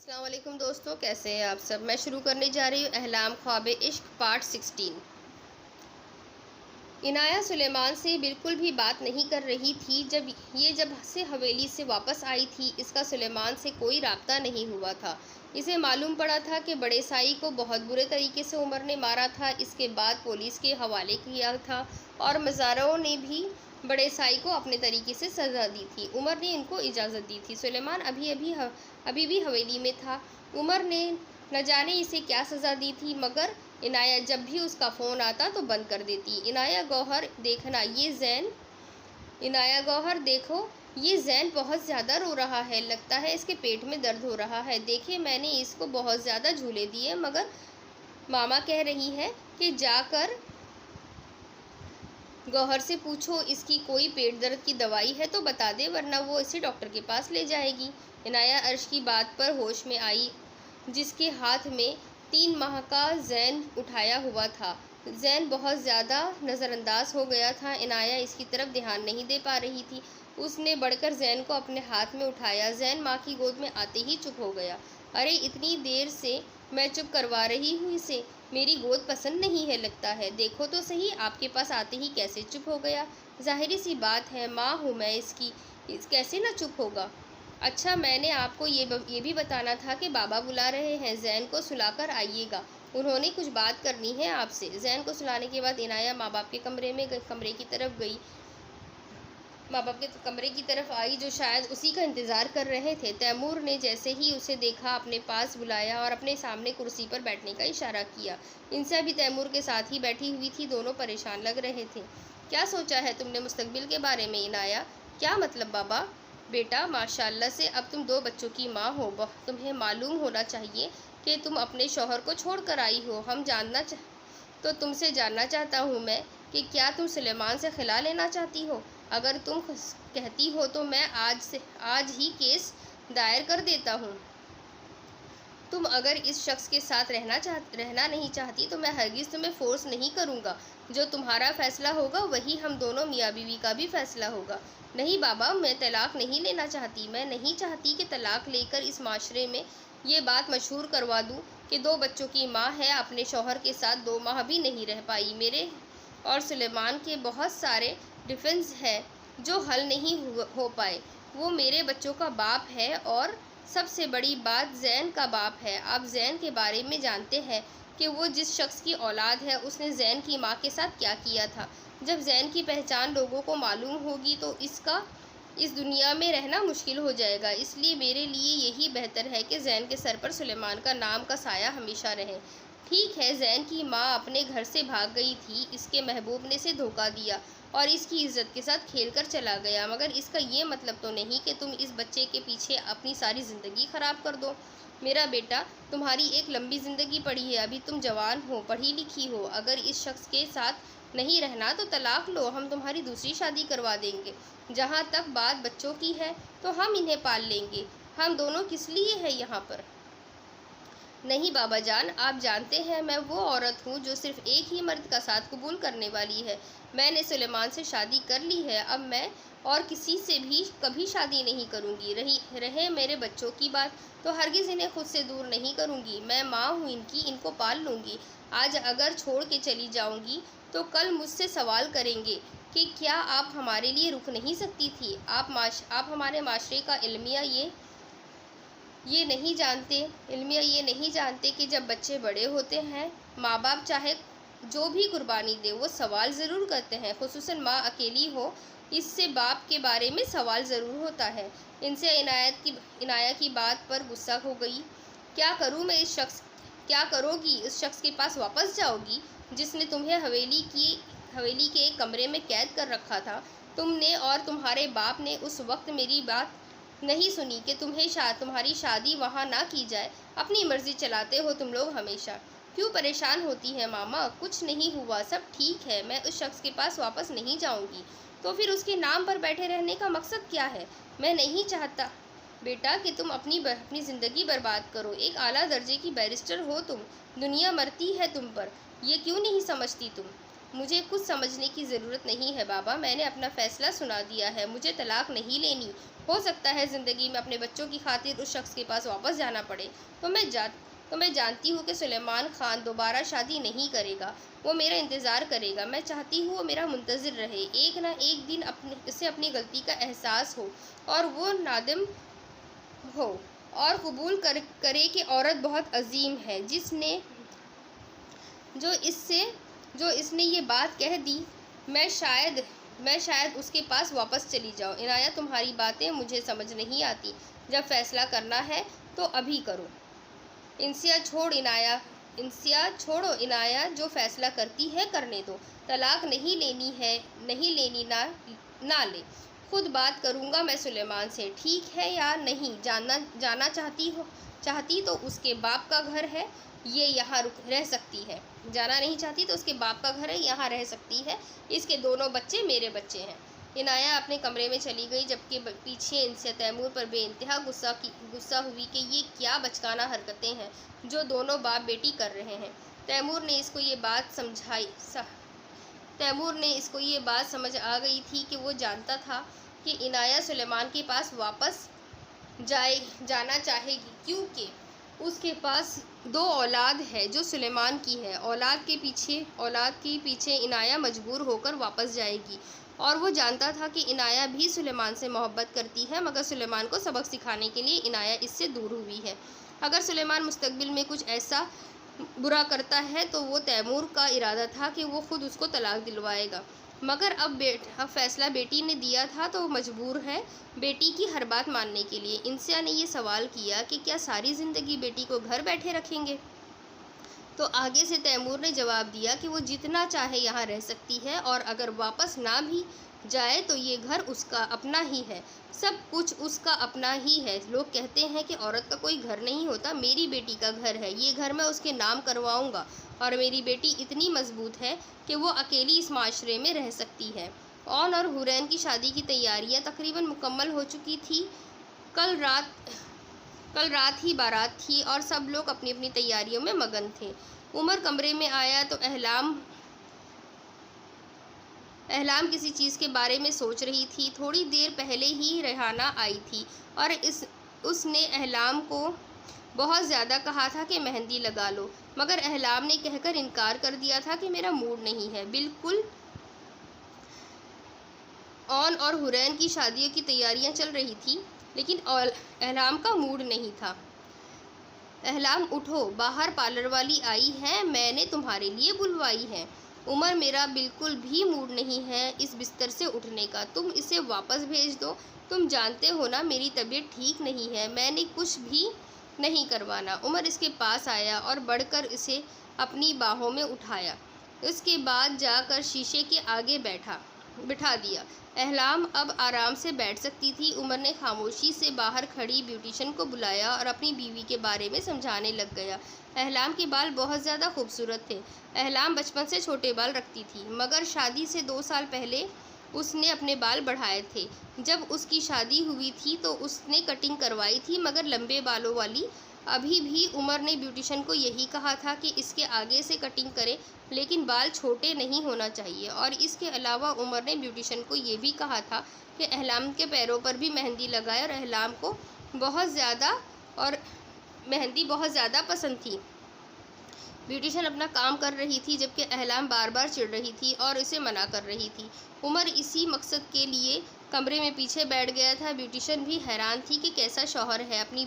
السلام علیکم دوستو، کیسے ہیں آپ سب؟ میں شروع کرنے جا رہی ہوں احلام خواب عشق پارٹ 16۔ عنایہ سلیمان سے بالکل بھی بات نہیں کر رہی تھی۔ جب سے حویلی سے واپس آئی تھی، اس کا سلیمان سے کوئی رابطہ نہیں ہوا تھا۔ اسے معلوم پڑا تھا کہ بڑے سائی کو بہت برے طریقے سے عمر نے مارا تھا۔ اس کے بعد پولیس کے حوالے کیا تھا اور مزاروں نے بھی بڑے سائی کو اپنے طریقے سے سزا دی تھی۔ عمر نے ان کو اجازت دی تھی۔ سلیمان ابھی بھی حویلی میں تھا۔ عمر نے نہ جانے اسے کیا سزا دی تھی، مگر عنایہ جب بھی اس کا فون آتا تو بند کر دیتی۔ عنایہ گوہر دیکھو، یہ زین بہت زیادہ رو رہا ہے، لگتا ہے اس کے پیٹ میں درد ہو رہا ہے۔ دیکھیں، میں نے اس کو بہت زیادہ جھولے دیے، مگر ماما کہہ رہی ہے کہ جا کر گوہر سے پوچھو، اس کی کوئی پیٹ درد کی دوائی ہے تو بتا دے، ورنہ وہ اسے ڈاکٹر کے پاس لے جائے گی۔ عنایہ عرش کی بات پر ہوش میں آئی، جس کے ہاتھ میں 3 ماہ کا زین اٹھایا ہوا تھا۔ زین بہت زیادہ نظر انداز ہو گیا تھا۔ عنایہ اس کی طرف دھیان نہیں دے پا رہی تھی۔ اس نے بڑھ کر زین کو اپنے ہاتھ میں اٹھایا۔ زین ماں کی گود میں آتے ہی چپ ہو گیا۔ ارے، اتنی دیر سے میں چپ کروا رہی ہوں اسے، میری گود پسند نہیں ہے لگتا ہے۔ دیکھو تو صحیح، آپ کے پاس آتے ہی کیسے چپ ہو گیا؟ ظاہری سی بات ہے، ماں ہوں میں اس کی، کیسے نہ چپ ہوگا؟ اچھا، میں نے آپ کو یہ بھی بتانا تھا کہ بابا بلا رہے ہیں، زین کو سلا کر آئیے گا، انہوں نے کچھ بات کرنی ہے آپ سے۔ زین کو سلانے کے بعد عنایہ ماں باپ کے کمرے کی طرف آئی، جو شاید اسی کا انتظار کر رہے تھے۔ تیمور نے جیسے ہی اسے دیکھا، اپنے پاس بلایا اور اپنے سامنے کرسی پر بیٹھنے کا اشارہ کیا۔ انسا بھی تیمور کے ساتھ ہی بیٹھی ہوئی تھی، دونوں پریشان لگ رہے تھے۔ کیا سوچا ہے تم نے مستقبل کے بارے میں عنایہ؟ کیا مطلب بابا؟ بیٹا، ماشاءاللہ سے اب تم 2 بچوں کی ماں ہو، تمہیں معلوم ہونا چاہیے کہ تم اپنے شوہر کو چھوڑ کر آئی ہو۔ تم سے جاننا چاہتا ہوں میں کہ کیا تم سلیمان سے خلا لینا چاہتی ہو؟ اگر تم کہتی ہو تو میں آج ہی کیس دائر کر دیتا ہوں۔ تم اگر اس شخص کے ساتھ رہنا نہیں چاہتی تو میں ہرگز تمہیں فورس نہیں کروں گا۔ جو تمہارا فیصلہ ہوگا وہی ہم دونوں میاں بیوی کا بھی فیصلہ ہوگا۔ نہیں بابا، میں طلاق نہیں لینا چاہتی۔ میں نہیں چاہتی کہ طلاق لے کر اس معاشرے میں یہ بات مشہور کروا دوں کہ 2 بچوں کی ماں ہے، اپنے شوہر کے ساتھ 2 ماہ بھی نہیں رہ پائی۔ میرے اور سلیمان کے بہت سارے ڈیفنس ہیں جو حل نہیں ہو پائے۔ وہ میرے بچوں کا باپ ہے اور سب سے بڑی بات زین کا باپ ہے۔ آپ زین کے بارے میں جانتے ہیں کہ وہ جس شخص کی اولاد ہے، اس نے زین کی ماں کے ساتھ کیا کیا تھا۔ جب زین کی پہچان لوگوں کو معلوم ہوگی تو اس دنیا میں رہنا مشکل ہو جائے گا۔ اس لیے میرے لیے یہی بہتر ہے کہ زین کے سر پر سلیمان کا نام کا سایہ ہمیشہ رہے۔ ٹھیک ہے، زین کی ماں اپنے گھر سے بھاگ گئی تھی، اس کے محبوب نے اسے دھوکہ دیا اور اس کی عزت کے ساتھ کھیل کر چلا گیا، مگر اس کا یہ مطلب تو نہیں کہ تم اس بچے کے پیچھے اپنی ساری زندگی خراب کر دو۔ میرا بیٹا، تمہاری ایک لمبی زندگی پڑی ہے، ابھی تم جوان ہو، پڑھی لکھی ہو۔ اگر اس شخص کے ساتھ نہیں رہنا تو طلاق لو، ہم تمہاری دوسری شادی کروا دیں گے۔ جہاں تک بات بچوں کی ہے تو ہم انہیں پال لیں گے، ہم دونوں کس لیے ہیں یہاں پر؟ نہیں بابا جان، آپ جانتے ہیں میں وہ عورت ہوں جو صرف ایک ہی مرد کا ساتھ قبول کرنے والی ہے۔ میں نے سلیمان سے شادی کر لی ہے، اب میں اور کسی سے بھی کبھی شادی نہیں کروں گی۔ رہے میرے بچوں کی بات، تو ہرگز انہیں خود سے دور نہیں کروں گی۔ میں ماں ہوں ان کی، ان کو پال لوں گی۔ آج اگر چھوڑ کے چلی جاؤں گی تو کل مجھ سے سوال کریں گے کہ کیا آپ ہمارے لیے رک نہیں سکتی تھی؟ آپ ہمارے معاشرے کا علمیہ یہ نہیں جانتے کہ جب بچے بڑے ہوتے ہیں، ماں باپ چاہے جو بھی قربانی دے، وہ سوال ضرور کرتے ہیں، خصوصاً ماں اکیلی ہو، اس سے باپ کے بارے میں سوال ضرور ہوتا ہے۔ ان سے عنایہ کی بات پر غصہ ہو گئی۔ کیا کرو گی؟ اس شخص کے پاس واپس جاؤ گی جس نے تمہیں حویلی کے ایک کمرے میں قید کر رکھا تھا؟ تم نے اور تمہارے باپ نے اس وقت میری بات نہیں سنی کہ تمہاری شادی وہاں نہ کی جائے۔ اپنی مرضی چلاتے ہو تم لوگ ہمیشہ۔ کیوں پریشان ہوتی ہے ماما؟ کچھ نہیں ہوا، سب ٹھیک ہے۔ میں اس شخص کے پاس واپس نہیں جاؤں گی، تو پھر اس کے نام پر بیٹھے رہنے کا مقصد کیا ہے؟ میں نہیں چاہتا بیٹا کہ تم اپنی زندگی برباد کرو۔ ایک اعلیٰ درجے کی بیرسٹر ہو تم، دنیا مرتی ہے تم پر، یہ کیوں نہیں سمجھتی تم؟ مجھے کچھ سمجھنے کی ضرورت نہیں ہے بابا، میں نے اپنا فیصلہ سنا دیا ہے، مجھے طلاق نہیں لینی۔ ہو سکتا ہے زندگی میں اپنے بچوں کی خاطر اس شخص کے پاس واپس جانا پڑے، تو میں جانتی ہوں کہ سلیمان خان دوبارہ شادی نہیں کرے گا، وہ میرا انتظار کرے گا۔ میں چاہتی ہوں وہ میرا منتظر رہے، ایک نہ ایک دن اسے اپنی غلطی کا احساس ہو اور وہ نادم ہو اور قبول کرے کہ عورت بہت عظیم ہے جو اس نے یہ بات کہہ دی۔ میں شاید اس کے پاس واپس چلی جاؤں۔ عنایت، تمہاری باتیں مجھے سمجھ نہیں آتی۔ جب فیصلہ کرنا ہے تو ابھی کرو۔ انسیہ چھوڑو عنایت، جو فیصلہ کرتی ہے کرنے دو۔ طلاق نہیں لینی نہ لے، خود بات کروں گا میں سلیمان سے، ٹھیک ہے یا نہیں؟ جانا چاہتی تو اس کے باپ کا گھر ہے، یہ یہاں رہ سکتی ہے۔ جانا نہیں چاہتی تو اس کے باپ کا گھر ہے، یہاں رہ سکتی ہے۔ اس کے دونوں بچے میرے بچے ہیں۔ عنایت اپنے کمرے میں چلی گئی، جبکہ پیچھے انسیہ تیمور پر بے انتہا غصہ ہوئی کہ یہ کیا بچکانہ حرکتیں ہیں جو دونوں باپ بیٹی کر رہے ہیں۔ تیمور نے اس کو یہ بات سمجھ آ گئی تھی کہ وہ جانتا تھا کہ عنایت سلیمان کے پاس واپس جانا چاہے گی، کیونکہ اس کے پاس 2 اولاد ہے جو سلیمان کی ہے۔ اولاد کے پیچھے عنایت مجبور ہو کر واپس جائے گی، اور وہ جانتا تھا کہ عنایت بھی سلیمان سے محبت کرتی ہے، مگر سلیمان کو سبق سکھانے کے لیے عنایت اس سے دور ہوئی ہے۔ اگر سلیمان مستقبل میں کچھ ایسا برا کرتا ہے تو وہ تیمور کا ارادہ تھا کہ وہ خود اس کو طلاق دلوائے گا، مگر اب فیصلہ بیٹی نے دیا تھا تو وہ مجبور ہے بیٹی کی ہر بات ماننے کے لیے۔ انسیہ نے یہ سوال کیا کہ کیا ساری زندگی بیٹی کو گھر بیٹھے رکھیں گے؟ تو آگے سے تیمور نے جواب دیا کہ وہ جتنا چاہے یہاں رہ سکتی ہے، اور اگر واپس نہ بھی جائے تو یہ گھر اس کا اپنا ہی ہے، سب کچھ اس کا اپنا ہی ہے۔ لوگ کہتے ہیں کہ عورت کا کوئی گھر نہیں ہوتا، میری بیٹی کا گھر ہے، یہ گھر میں اس کے نام کرواؤں گا، اور میری بیٹی اتنی مضبوط ہے کہ وہ اکیلی اس معاشرے میں رہ سکتی ہے۔ اون اور حورین کی شادی کی تیاریاں تقریباً مکمل ہو چکی تھیں۔ کل رات ہی بارات تھی اور سب لوگ اپنی اپنی تیاریوں میں مگن تھے۔ عمر کمرے میں آیا تو احلام کسی چیز کے بارے میں سوچ رہی تھی۔ تھوڑی دیر پہلے ہی ریحانہ آئی تھی اور اس نے احلام کو بہت زیادہ کہا تھا کہ مہندی لگا لو، مگر احلام نے کہہ کر انکار کر دیا تھا کہ میرا موڈ نہیں ہے۔ بالکل اون اور حورین کی شادیوں کی تیاریاں چل رہی تھیں، لیکن احلام کا موڈ نہیں تھا۔ احلام، اٹھو، باہر پارلر والی آئی ہے، میں نے تمہارے لیے بلوائی ہے۔ عمر، میرا بالکل بھی موڈ نہیں ہے اس بستر سے اٹھنے کا، تم اسے واپس بھیج دو۔ تم جانتے ہو نا میری طبیعت ٹھیک نہیں ہے، میں نے کچھ بھی نہیں کروانا۔ عمر اس کے پاس آیا اور بڑھ کر اسے اپنی باہوں میں اٹھایا، اس کے بعد جا کر شیشے کے آگے بٹھا دیا۔ احلام اب آرام سے بیٹھ سکتی تھی۔ عمر نے خاموشی سے باہر کھڑی بیوٹیشن کو بلایا اور اپنی بیوی کے بارے میں سمجھانے لگ گیا۔ احلام کے بال بہت زیادہ خوبصورت تھے۔ احلام بچپن سے چھوٹے بال رکھتی تھی، مگر شادی سے 2 سال پہلے اس نے اپنے بال بڑھائے تھے۔ جب اس کی شادی ہوئی تھی تو اس نے کٹنگ کروائی تھی، مگر لمبے بالوں والی۔ ابھی بھی عمر نے بیوٹیشن کو یہی کہا تھا کہ اس کے آگے سے کٹنگ کرے، لیکن بال چھوٹے نہیں ہونا چاہیے، اور اس کے علاوہ عمر نے بیوٹیشن کو یہ بھی کہا تھا کہ احلام کے پیروں پر بھی مہندی لگائے، اور احلام کو مہندی بہت زیادہ پسند تھی۔ بیوٹیشن اپنا کام کر رہی تھی، جبکہ احلام بار بار چڑ رہی تھی اور اسے منع کر رہی تھی۔ عمر اسی مقصد کے لیے کمرے میں پیچھے بیٹھ گیا تھا۔ بیوٹیشن بھی حیران تھی کہ کیسا شوہر ہے، اپنی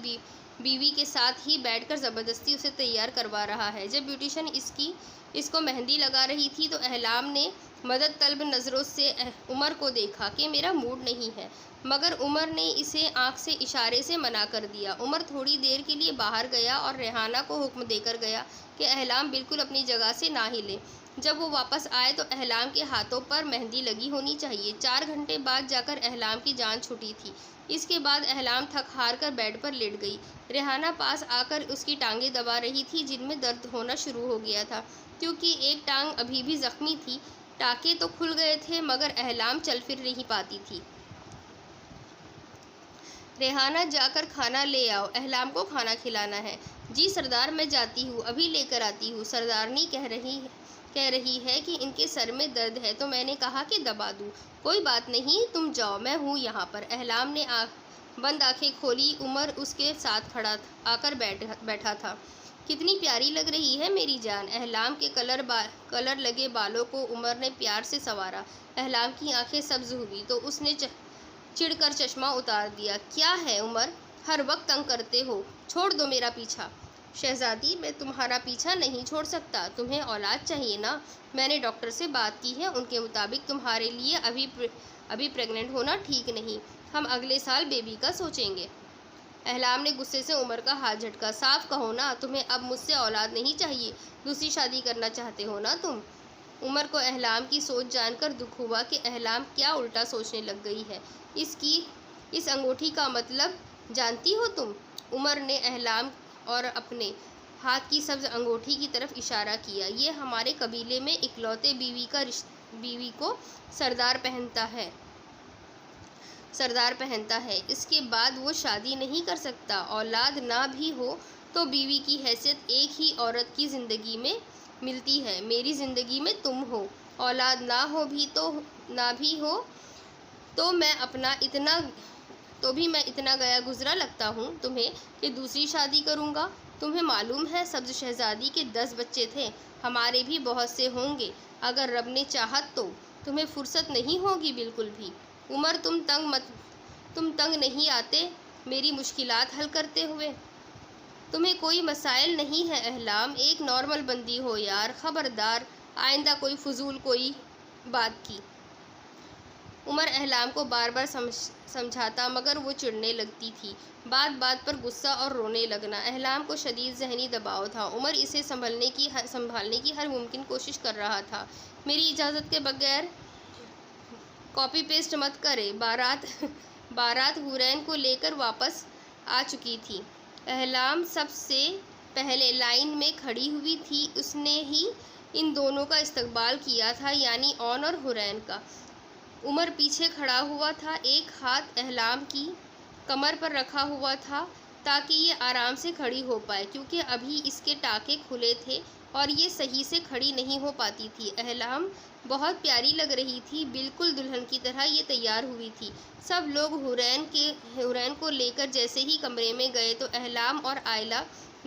بیوی کے ساتھ ہی بیٹھ کر زبردستی اسے تیار کروا رہا ہے۔ جب بیوٹیشن اس کو مہندی لگا رہی تھی تو احلام نے مدد طلب نظروں سے عمر کو دیکھا کہ میرا موڈ نہیں ہے، مگر عمر نے اسے آنکھ سے اشارے سے منع کر دیا۔ عمر تھوڑی دیر کے لیے باہر گیا اور ریحانہ کو حکم دے کر گیا کہ احلام بالکل اپنی جگہ سے نہ ہلے۔ جب وہ واپس آئے تو احلام کے ہاتھوں پر مہندی لگی ہونی چاہیے۔ 4 گھنٹے بعد جا کر احلام کی جان چھوٹی تھی۔ اس کے بعد احلام تھک ہار کر بیڈ پر لیٹ گئی۔ ریحانہ پاس آ کر اس کی ٹانگیں دبا رہی تھی، جن میں درد ہونا شروع ہو گیا تھا، کیونکہ ایک ٹانگ ابھی بھی زخمی تھی۔ ٹانکے تو کھل گئے تھے، مگر احلام چل پھر نہیں پاتی تھی۔ ریحانہ، جا کر کھانا لے آؤ، احلام کو کھانا کھلانا ہے۔ جی سردار، میں جاتی ہوں، ابھی لے کر آتی ہوں۔ سردارنی کہہ رہی ہے کہ ان کے سر میں درد ہے تو میں نے کہا کہ دبا دوں۔ کوئی بات نہیں، تم جاؤ، میں ہوں یہاں پر۔ احلام نے بند آنکھیں کھولی۔ عمر اس کے ساتھ کھڑا آ کر بیٹھا تھا۔ کتنی پیاری لگ رہی ہے میری جان۔ احلام کے کلر لگے بالوں کو عمر نے پیار سے سنوارا۔ احلام کی آنکھیں سبز ہوئی تو اس نے چڑھ کر چشمہ اتار دیا۔ کیا ہے عمر، ہر وقت تنگ کرتے ہو، چھوڑ دو میرا پیچھا۔ شہزادی، میں تمہارا پیچھا نہیں چھوڑ سکتا، تمہیں اولاد چاہیے نا؟ میں نے ڈاکٹر سے بات کی ہے، ان کے مطابق تمہارے لیے ابھی پریگننٹ ہونا ٹھیک نہیں، ہم اگلے سال بیبی کا سوچیں گے۔ احلام نے غصے سے عمر کا ہاتھ جھٹکا۔ صاف کہو نا، تمہیں اب مجھ سے اولاد نہیں چاہیے، دوسری شادی کرنا چاہتے ہو نا تم؟ عمر کو احلام کی سوچ جان کر دکھ ہوا کہ احلام کیا الٹا سوچنے لگ گئی ہے۔ اس انگوٹھی کا مطلب جانتی ہو تم؟ عمر نے احلام اور اپنے ہاتھ کی سبز انگوٹھی کی طرف اشارہ کیا۔ یہ ہمارے قبیلے میں اکلوتے بیوی کو سردار پہنتا ہے، اس کے بعد وہ شادی نہیں کر سکتا۔ اولاد نہ بھی ہو تو بیوی کی حیثیت ایک ہی عورت کی زندگی میں ملتی ہے۔ میری زندگی میں تم ہو، اولاد نہ بھی ہو تو بھی میں اتنا گیا گزرا لگتا ہوں تمہیں کہ دوسری شادی کروں گا۔ تمہیں معلوم ہے سبز شہزادی کے 10 بچے تھے، ہمارے بھی بہت سے ہوں گے اگر رب نے چاہت تو۔ تمہیں فرصت نہیں ہوگی بالکل بھی۔ عمر، تم تنگ نہیں آتے میری مشکلات حل کرتے ہوئے؟ تمہیں کوئی مسائل نہیں ہے احلام، ایک نارمل بندی ہو یار، خبردار آئندہ کوئی فضول کوئی بات کی۔ عمر احلام کو بار بار سمجھاتا مگر وہ چڑنے لگتی تھی، بات بات پر غصہ اور رونے لگنا۔ احلام کو شدید ذہنی دباؤ تھا، عمر اسے سنبھالنے کی ہر ممکن کوشش کر رہا تھا۔ میری اجازت کے بغیر کاپی پیسٹ مت کرے۔ بارات حورین کو لے کر واپس آ چکی تھی۔ احلام سب سے پہلے لائن میں کھڑی ہوئی تھی، اس نے ہی ان دونوں کا استقبال کیا تھا، یعنی اون اور حورین کا۔ عمر پیچھے کھڑا ہوا تھا، ایک ہاتھ احلام کی کمر پر رکھا ہوا تھا تاکہ یہ آرام سے کھڑی ہو پائے، کیونکہ ابھی اس کے ٹانکے کھلے تھے اور یہ صحیح سے کھڑی نہیں ہو پاتی تھی۔ احلام بہت پیاری لگ رہی تھی، بالکل دلہن کی طرح یہ تیار ہوئی تھی۔ سب لوگ حورین کو لے کر جیسے ہی کمرے میں گئے تو احلام اور آئلہ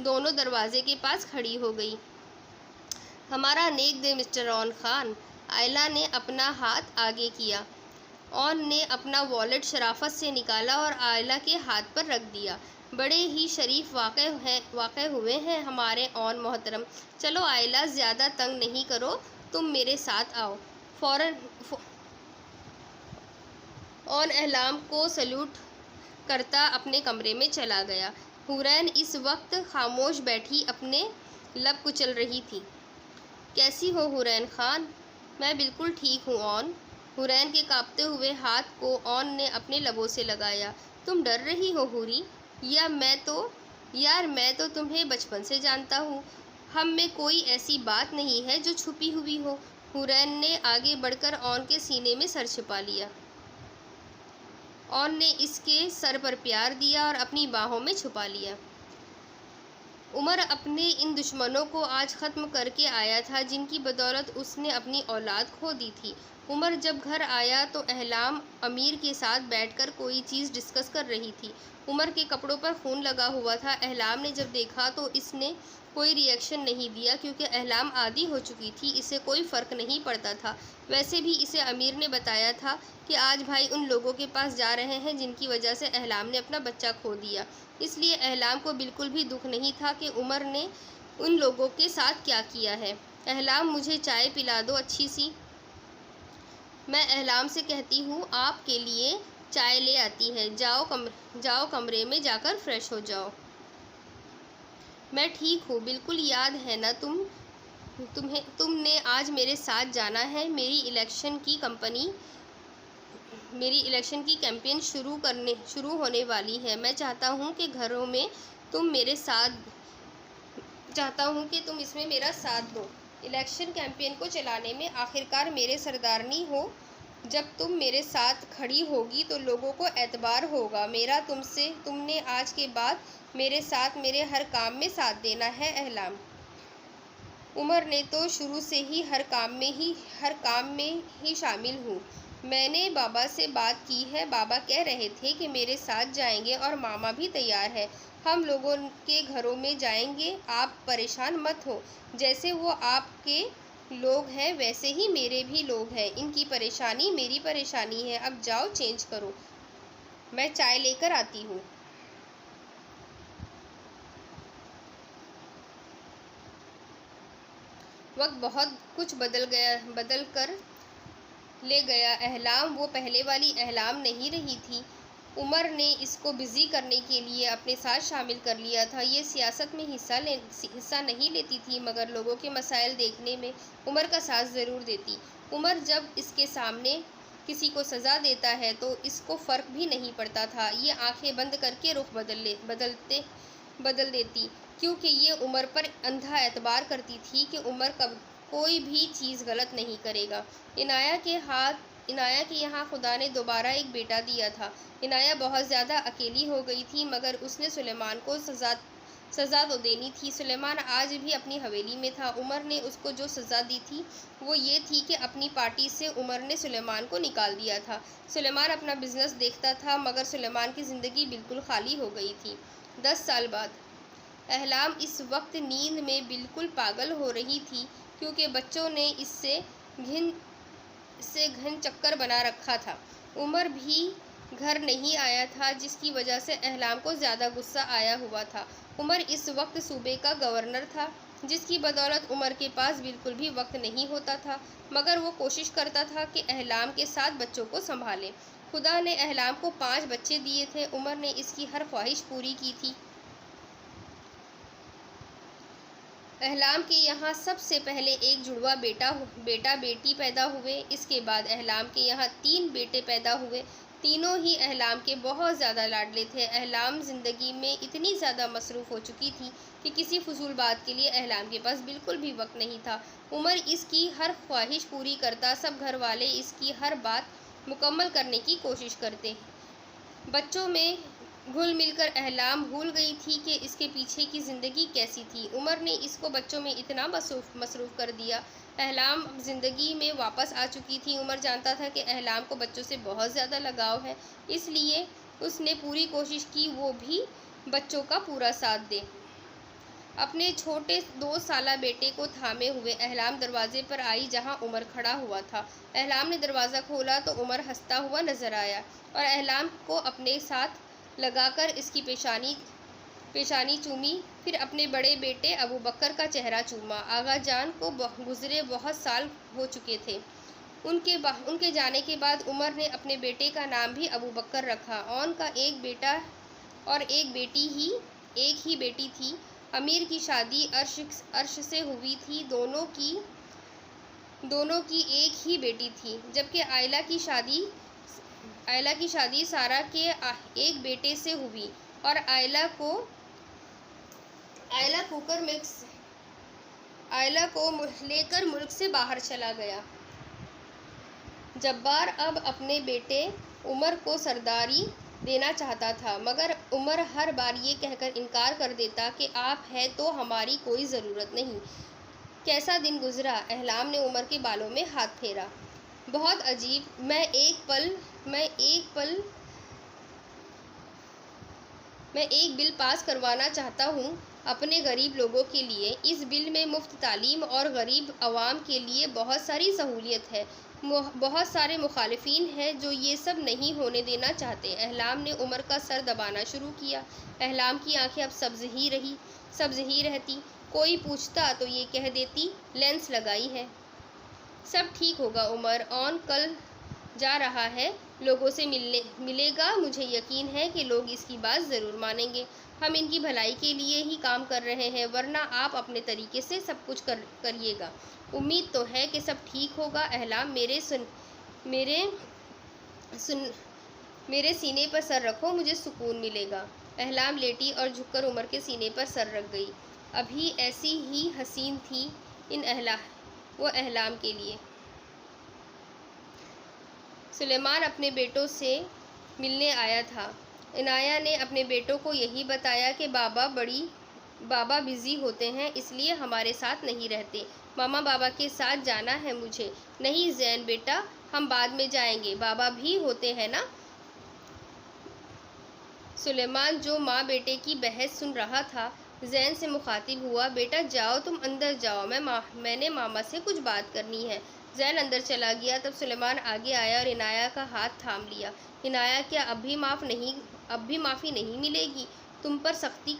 دونوں دروازے کے پاس کھڑی ہو گئی۔ ہمارا نیک دے مسٹر اون خان۔ آئلہ نے اپنا ہاتھ آگے کیا۔ اون نے اپنا والیٹ شرافت سے نکالا اور آئلہ کے ہاتھ پر رکھ دیا۔ بڑے ہی شریف واقع ہوئے ہیں ہمارے اون محترم۔ چلو آئلہ، زیادہ تنگ نہیں کرو، تم میرے ساتھ آؤ۔ فوراً اون احلام کو سلوٹ کرتا اپنے کمرے میں چلا گیا۔ حورین اس وقت خاموش بیٹھی اپنے لب کچل رہی تھیں۔ کیسی ہو حورین خان؟ میں بالکل ٹھیک ہوں اون۔ حورین کے کانپتے ہوئے ہاتھ کو اون نے اپنے لبوں سے لگایا۔ تم ڈر رہی ہو حوری؟ یار میں تو تمہیں بچپن سے جانتا ہوں، ہم میں کوئی ایسی بات نہیں ہے جو چھپی ہوئی ہو۔ حورین نے آگے بڑھ کر اون کے سینے میں سر چھپا لیا۔ اون نے اس کے سر پر پیار دیا اور اپنی باہوں میں چھپا لیا۔ عمر اپنے ان دشمنوں کو آج ختم کر کے آیا تھا جن کی بدولت اس نے اپنی اولاد کھو دی تھی۔ عمر جب گھر آیا تو احلام امیر کے ساتھ بیٹھ کر کوئی چیز ڈسکس کر رہی تھی۔ عمر کے کپڑوں پر خون لگا ہوا تھا۔ احلام نے جب دیکھا تو اس نے کوئی ری ایکشن نہیں دیا، کیونکہ احلام عادی ہو چکی تھی، اسے کوئی فرق نہیں پڑتا تھا۔ ویسے بھی اسے امیر نے بتایا تھا کہ آج بھائی ان لوگوں کے پاس جا رہے ہیں جن کی وجہ سے احلام نے اپنا بچہ کھو دیا، اس لیے احلام کو بالکل بھی دکھ نہیں تھا کہ عمر نے ان لوگوں کے ساتھ کیا کیا ہے۔ احلام، مجھے چائے پلا دو اچھی سی۔ میں احلام سے کہتی ہوں آپ کے لیے چائے لے آتی ہے، جاؤ کمرے میں جا کر فریش ہو جاؤ۔ میں ٹھیک ہوں، بالکل یاد ہے نا تم نے آج میرے ساتھ جانا ہے، میری الیکشن کی کیمپین شروع ہونے والی ہے۔ میں چاہتا ہوں کہ تم اس میں میرا ساتھ دو، الیکشن کیمپین کو چلانے میں آخرکار میرے سردارنی ہو۔ جب تم میرے ساتھ کھڑی ہوگی تو لوگوں کو اعتبار ہوگا میرا تم نے آج کے بعد میرے ساتھ میرے ہر کام میں ساتھ دینا ہے احلام۔ عمر نے تو شروع سے ہی ہر کام میں ہی شامل ہوں۔ میں نے بابا سے بات کی ہے، بابا کہہ رہے تھے کہ میرے ساتھ جائیں گے اور ماما بھی تیار ہے، ہم لوگوں کے گھروں میں جائیں گے، آپ پریشان مت ہو، جیسے وہ آپ کے لوگ ہیں ویسے ہی میرے بھی لوگ ہیں، ان کی پریشانی میری پریشانی ہے، اب جاؤ چینج کرو، میں چائے لے کر آتی ہوں۔ وقت بہت کچھ بدل کر لے گیا احلام وہ پہلے والی احلام نہیں رہی تھی۔ عمر نے اس کو بزی کرنے کے لیے اپنے ساتھ شامل کر لیا تھا۔ یہ سیاست میں حصہ نہیں لیتی تھی، مگر لوگوں کے مسائل دیکھنے میں عمر کا ساتھ ضرور دیتی۔ عمر جب اس کے سامنے کسی کو سزا دیتا ہے تو اس کو فرق بھی نہیں پڑتا تھا، یہ آنکھیں بند کر کے رخ بدل دیتی، کیونکہ یہ عمر پر اندھا اعتبار کرتی تھی کہ عمر کوئی بھی چیز غلط نہیں کرے گا۔ عنایہ کے یہاں خدا نے دوبارہ ایک بیٹا دیا تھا۔ عنایہ بہت زیادہ اکیلی ہو گئی تھی، مگر اس نے سلیمان کو سزا تو دینی تھی۔ سلیمان آج بھی اپنی حویلی میں تھا۔ عمر نے اس کو جو سزا دی تھی وہ یہ تھی کہ اپنی پارٹی سے عمر نے سلیمان کو نکال دیا تھا۔ سلیمان اپنا بزنس دیکھتا تھا، مگر سلیمان کی زندگی بالکل خالی ہو گئی تھی۔ 10 سال بعد احلام اس وقت نیند میں بالکل پاگل ہو رہی تھی، کیونکہ بچوں نے اس سے گھن چکر بنا رکھا تھا۔ عمر بھی گھر نہیں آیا تھا، جس کی وجہ سے احلام کو زیادہ غصہ آیا ہوا تھا۔ عمر اس وقت صوبے کا گورنر تھا، جس کی بدولت عمر کے پاس بالکل بھی وقت نہیں ہوتا تھا، مگر وہ کوشش کرتا تھا کہ احلام کے ساتھ بچوں کو سنبھالے۔ خدا نے احلام کو 5 بچے دیے تھے، عمر نے اس کی ہر خواہش پوری کی تھی۔ احلام کے یہاں سب سے پہلے ایک جڑواں بیٹا بیٹی پیدا ہوئے، اس کے بعد احلام کے یہاں 3 بیٹے پیدا ہوئے۔ تینوں ہی احلام کے بہت زیادہ لاڈلے تھے۔ احلام زندگی میں اتنی زیادہ مصروف ہو چکی تھی کہ کسی فضول بات کے لیے احلام کے پاس بالکل بھی وقت نہیں تھا۔ عمر اس کی ہر خواہش پوری کرتا، سب گھر والے اس کی ہر بات مکمل کرنے کی کوشش کرتے۔ بچوں میں گھل مل کر احلام بھول گئی تھی کہ اس کے پیچھے کی زندگی کیسی تھی۔ عمر نے اس کو بچوں میں اتنا مصروف کر دیا۔ احلام زندگی میں واپس آ چکی تھی۔ عمر جانتا تھا کہ احلام کو بچوں سے بہت زیادہ لگاؤ ہے، اس لیے اس نے پوری کوشش کی وہ بھی بچوں کا پورا ساتھ دے۔ اپنے چھوٹے 2 سالہ بیٹے کو تھامے ہوئے احلام دروازے پر آئی جہاں عمر کھڑا ہوا تھا۔ احلام نے دروازہ کھولا تو عمر ہنستا ہوا نظر آیا اور احلام کو اپنے ساتھ لگا کر اس کی پیشانی چومی، پھر اپنے بڑے بیٹے ابوبکر کا چہرہ چوما۔ آغا جان کو گزرے بہت سال ہو چکے تھے۔ ان کے جانے کے بعد عمر نے اپنے بیٹے کا نام بھی ابوبکر رکھا۔ اون کا ایک بیٹا اور ایک ہی بیٹی تھی۔ امیر کی شادی عرش سے ہوئی تھی، دونوں کی ایک ہی بیٹی تھی، جبکہ آئلہ کی شادی سارہ کے ایک بیٹے سے ہوئی اور آئلہ کو لے کر ملک سے باہر چلا گیا۔ جبار اب اپنے بیٹے عمر کو سرداری دینا چاہتا تھا، مگر عمر ہر بار یہ کہہ کر انکار کر دیتا کہ آپ ہیں تو ہماری کوئی ضرورت نہیں۔ کیسا دن گزرا؟ احلام نے عمر کے بالوں میں ہاتھ پھیرا۔ بہت عجیب، میں ایک بل پاس کروانا چاہتا ہوں اپنے غریب لوگوں کے لیے۔ اس بل میں مفت تعلیم اور غریب عوام کے لیے بہت ساری سہولت ہے۔ بہت سارے مخالفین ہیں جو یہ سب نہیں ہونے دینا چاہتے۔ احلام نے عمر کا سر دبانا شروع کیا۔ احلام کی آنکھیں اب سبز ہی رہتی۔ کوئی پوچھتا تو یہ کہہ دیتی لینس لگائی ہے۔ سب ٹھیک ہوگا عمر، اون کل جا رہا ہے، لوگوں سے ملے گا، مجھے یقین ہے کہ لوگ اس کی بات ضرور مانیں گے۔ ہم ان کی بھلائی کے لیے ہی کام کر رہے ہیں، ورنہ آپ اپنے طریقے سے سب کچھ کریے گا۔ امید تو ہے کہ سب ٹھیک ہوگا احلام، میرے سینے پر سر رکھو، مجھے سکون ملے گا۔ احلام لیٹی اور جھک کر عمر کے سینے پر سر رکھ گئی۔ ابھی ایسی ہی حسین تھی وہ احلام کے لیے۔ سلیمان اپنے بیٹوں سے ملنے آیا تھا۔ عنایہ نے اپنے بیٹوں کو یہی بتایا کہ بابا بڑی بابا بزی ہوتے ہیں اس لیے ہمارے ساتھ نہیں رہتے۔ ماما بابا کے ساتھ جانا ہے مجھے۔ نہیں زین بیٹا، ہم بعد میں جائیں گے، بابا بھی ہوتے ہیں نا۔ سلیمان جو ماں بیٹے کی بحث سن رہا تھا زین سے مخاطب ہوا، بیٹا جاؤ، تم اندر جاؤ، میں نے ماما سے کچھ بات کرنی ہے۔ زین اندر چلا گیا۔ تب سلیمان آگے آیا اور عنایہ کا ہاتھ تھام لیا۔ عنایہ، کیا اب بھی معافی نہیں ملے گی؟ تم پر سختی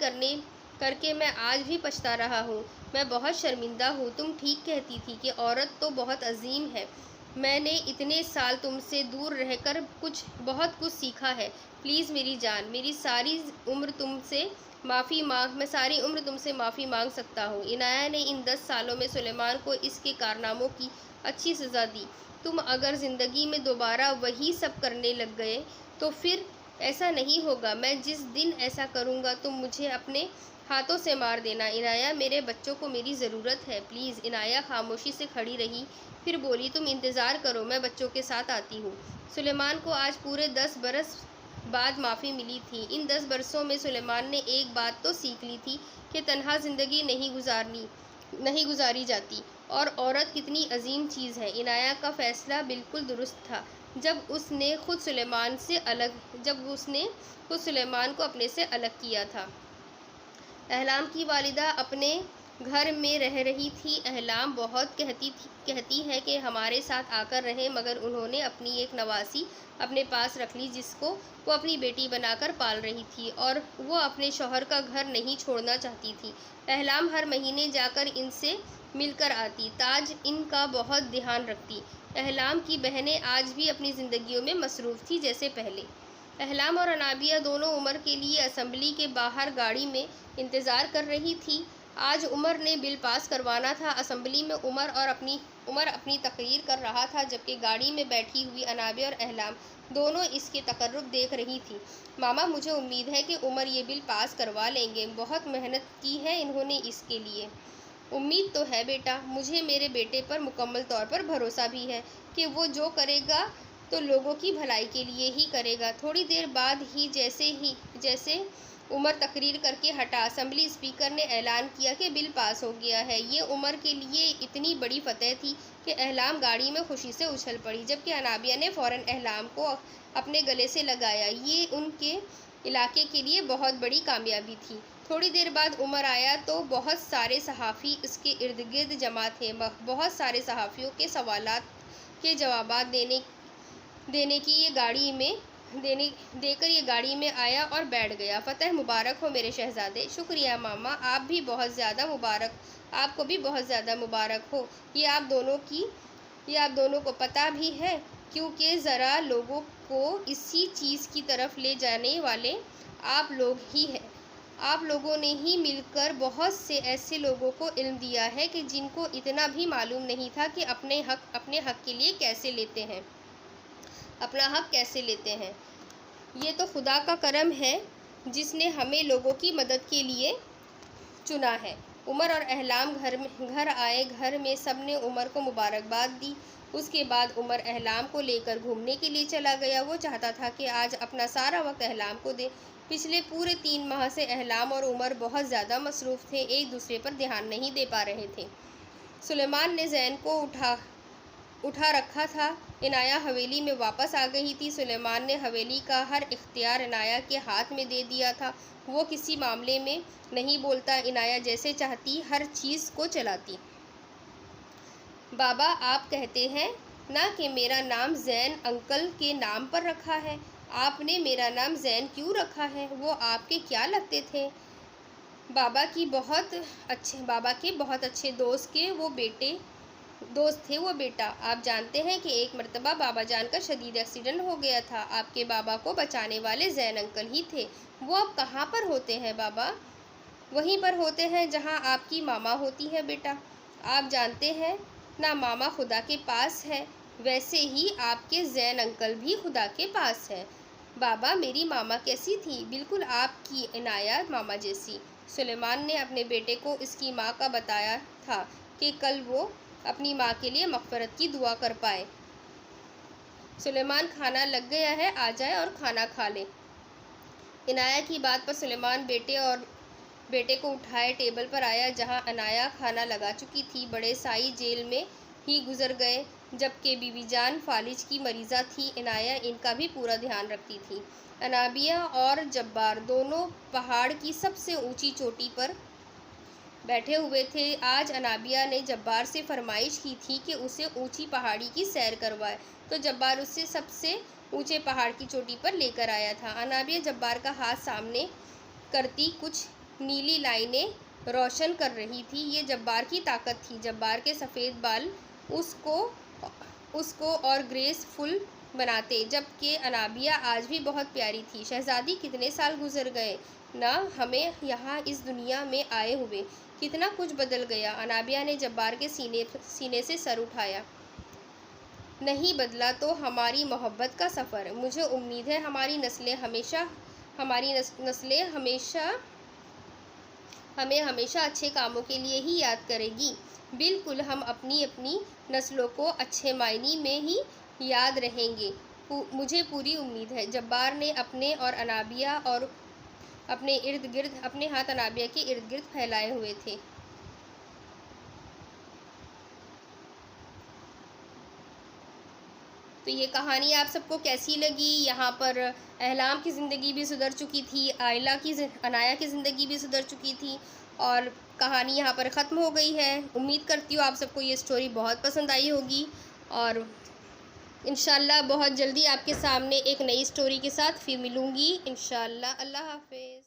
کر کے میں آج بھی پچھتا رہا ہوں۔ میں بہت شرمندہ ہوں۔ تم ٹھیک کہتی تھی کہ عورت تو بہت عظیم ہے۔ میں نے اتنے سال تم سے دور رہ کر بہت کچھ سیکھا ہے۔ پلیز میری جان، میں ساری عمر تم سے معافی مانگ سکتا ہوں۔ عنایہ نے ان 10 سالوں میں سلیمان کو اس کے کارناموں کی اچھی سزا دی۔ تم اگر زندگی میں دوبارہ وہی سب کرنے لگ گئے تو پھر ایسا نہیں ہوگا۔ میں جس دن ایسا کروں گا تم مجھے اپنے ہاتھوں سے مار دینا۔ عنایہ، میرے بچوں کو میری ضرورت ہے، پلیز۔ عنایہ خاموشی سے کھڑی رہی، پھر بولی، تم انتظار کرو، میں بچوں کے ساتھ آتی ہوں۔ سلیمان کو آج پورے 10 برس بعد معافی ملی تھی۔ ان 10 برسوں میں سلیمان نے ایک بات تو سیکھ لی تھی کہ تنہا زندگی نہیں گزاری جاتی، اور عورت کتنی عظیم چیز ہے۔ عنایہ کا فیصلہ بالکل درست تھا جب اس نے خود سلیمان کو اپنے سے الگ کیا تھا۔ احلام کی والدہ اپنے گھر میں رہ رہی تھی۔ احلام بہت کہتی ہے کہ ہمارے ساتھ آ کر رہیں، مگر انہوں نے اپنی ایک نواسی اپنے پاس رکھ لی جس کو وہ اپنی بیٹی بنا کر پال رہی تھی، اور وہ اپنے شوہر کا گھر نہیں چھوڑنا چاہتی تھی۔ احلام ہر مہینے جا کر ان سے مل کر آتی، تاج ان کا بہت دھیان رکھتی۔ احلام کی بہنیں آج بھی اپنی زندگیوں میں مصروف تھیں جیسے پہلے۔ احلام اور انابیہ دونوں عمر کے لیے اسمبلی کے باہر گاڑی میں انتظار کر رہی تھیں۔ آج عمر نے بل پاس کروانا تھا۔ اسمبلی میں عمر اپنی تقریر کر رہا تھا، جبکہ گاڑی میں بیٹھی ہوئی انابیہ اور احلام دونوں اس کے تقرب دیکھ رہی تھیں۔ ماما، مجھے امید ہے کہ عمر یہ بل پاس کروا لیں گے، بہت محنت کی ہے انہوں نے اس کے لیے۔ امید تو ہے بیٹا، مجھے میرے بیٹے پر مکمل طور پر بھروسہ بھی ہے کہ وہ جو کرے گا تو لوگوں کی بھلائی کے لیے ہی کرے گا۔ تھوڑی دیر بعد ہی جیسے عمر تقریر کر کے ہٹا، اسمبلی اسپیکر نے اعلان کیا کہ بل پاس ہو گیا ہے۔ یہ عمر کے لیے اتنی بڑی فتح تھی کہ احلام گاڑی میں خوشی سے اچھل پڑی، جبکہ انابیہ نے فوراً احلام کو اپنے گلے سے لگایا۔ یہ ان کے علاقے کے لیے بہت بڑی کامیابی تھی۔ تھوڑی دیر بعد عمر آیا تو بہت سارے صحافی اس کے ارد گرد جمع تھے۔ بہت سارے صحافیوں کے سوالات کے جوابات دے کر یہ گاڑی میں آیا اور بیٹھ گیا۔ فتح مبارک ہو میرے شہزادے۔ شکریہ ماما، آپ کو بھی بہت زیادہ مبارک ہو۔ یہ آپ دونوں کو پتہ بھی ہے، کیونکہ ذرا لوگوں کو اسی چیز کی طرف لے جانے والے آپ لوگ ہی ہیں۔ آپ لوگوں نے ہی مل کر بہت سے ایسے لوگوں کو علم دیا ہے کہ جن کو اتنا بھی معلوم نہیں تھا کہ اپنے حق کے لیے اپنا حق کیسے لیتے ہیں۔ یہ تو خدا کا کرم ہے جس نے ہمیں لوگوں کی مدد کے لیے چنا ہے۔ عمر اور احلام گھر آئے۔ گھر میں سب نے عمر کو مبارکباد دی۔ اس کے بعد عمر احلام کو لے کر گھومنے کے لیے چلا گیا۔ وہ چاہتا تھا کہ آج اپنا سارا وقت احلام کو دے۔ پچھلے پورے 3 ماہ سے احلام اور عمر بہت زیادہ مصروف تھے، ایک دوسرے پر دھیان نہیں دے پا رہے تھے۔ سلیمان نے زین کو اٹھا رکھا تھا۔ عنایہ حویلی میں واپس آ گئی تھی۔ سلیمان نے حویلی کا ہر اختیار عنایہ کے ہاتھ میں دے دیا تھا۔ وہ کسی معاملے میں نہیں بولتا، عنایہ جیسے چاہتی ہر چیز کو چلاتی۔ بابا، آپ کہتے ہیں نا کہ میرا نام زین انکل کے نام پر رکھا ہے۔ آپ نے میرا نام زین کیوں رکھا ہے؟ وہ آپ کے کیا لگتے تھے؟ بابا کے بہت اچھے دوست تھے وہ بیٹا۔ آپ جانتے ہیں کہ ایک مرتبہ بابا جان کا شدید ایکسیڈنٹ ہو گیا تھا۔ آپ کے بابا کو بچانے والے زین انکل ہی تھے۔ وہ اب کہاں پر ہوتے ہیں بابا؟ وہیں پر ہوتے ہیں جہاں آپ کی ماما ہوتی ہے بیٹا۔ آپ جانتے ہیں نا، ماما خدا کے پاس ہے، ویسے ہی آپ کے زین انکل بھی خدا کے پاس ہے۔ بابا، میری ماما کیسی تھی؟ بالکل آپ کی عنایہ ماما جیسی۔ سلیمان نے اپنے بیٹے کو اس کی ماں کا بتایا تھا کہ کل وہ اپنی ماں کے لیے مغفرت کی دعا کر پائے۔ سلیمان، کھانا لگ گیا ہے، آ جائے اور کھانا کھا لے۔ عنایہ کی بات پر سلیمان بیٹے اور بیٹے کو اٹھائے ٹیبل پر آیا جہاں عنایا کھانا لگا چکی تھی۔ بڑے سائی جیل میں ہی گزر گئے، جبکہ بی بی جان فالج کی مریضہ تھی۔ عنایا ان کا بھی پورا دھیان رکھتی تھی۔ انابیہ اور جبار دونوں پہاڑ کی سب سے اونچی چوٹی پر بیٹھے ہوئے تھے۔ آج انابیہ نے جبار سے فرمائش کی تھی کہ اسے اونچی پہاڑی کی سیر کروائے، تو جبار اسے سب سے اونچے پہاڑ کی چوٹی پر لے کر آیا تھا۔ انابیہ جبار کا ہاتھ سامنے کرتی کچھ نیلی لائنیں روشن کر رہی تھی۔ یہ جبار کی طاقت تھی۔ جبار کے سفید بال اس کو اور گریس فل بناتے، جبکہ انابیہ آج بھی بہت پیاری تھی۔ شہزادی کتنے سال گزر گئے نا ہمیں یہاں اس دنیا میں آئے ہوئے، کتنا کچھ بدل گیا۔ انابیہ نے جبار کے سینے سے سر اٹھایا۔ نہیں بدلا تو ہماری محبت کا سفر۔ مجھے امید ہے ہماری نسلیں ہمیں ہمیشہ اچھے کاموں کے لیے ہی یاد کرے گی۔ بالکل، ہم اپنی نسلوں کو اچھے معنی میں ہی یاد رہیں گے، مجھے پوری امید ہے۔ جبار نے اپنے ہاتھ انابیہ کے ارد گرد پھیلائے ہوئے تھے۔ تو یہ کہانی آپ سب کو کیسی لگی؟ یہاں پر احلام کی زندگی بھی سدھر چکی تھی، عنایا کی زندگی بھی سدھر چکی تھی، اور کہانی یہاں پر ختم ہو گئی ہے۔ امید کرتی ہوں آپ سب کو یہ سٹوری بہت پسند آئی ہوگی، اور انشاءاللہ بہت جلدی آپ کے سامنے ایک نئی سٹوری کے ساتھ پھر ملوں گی انشاءاللہ۔ اللہ حافظ۔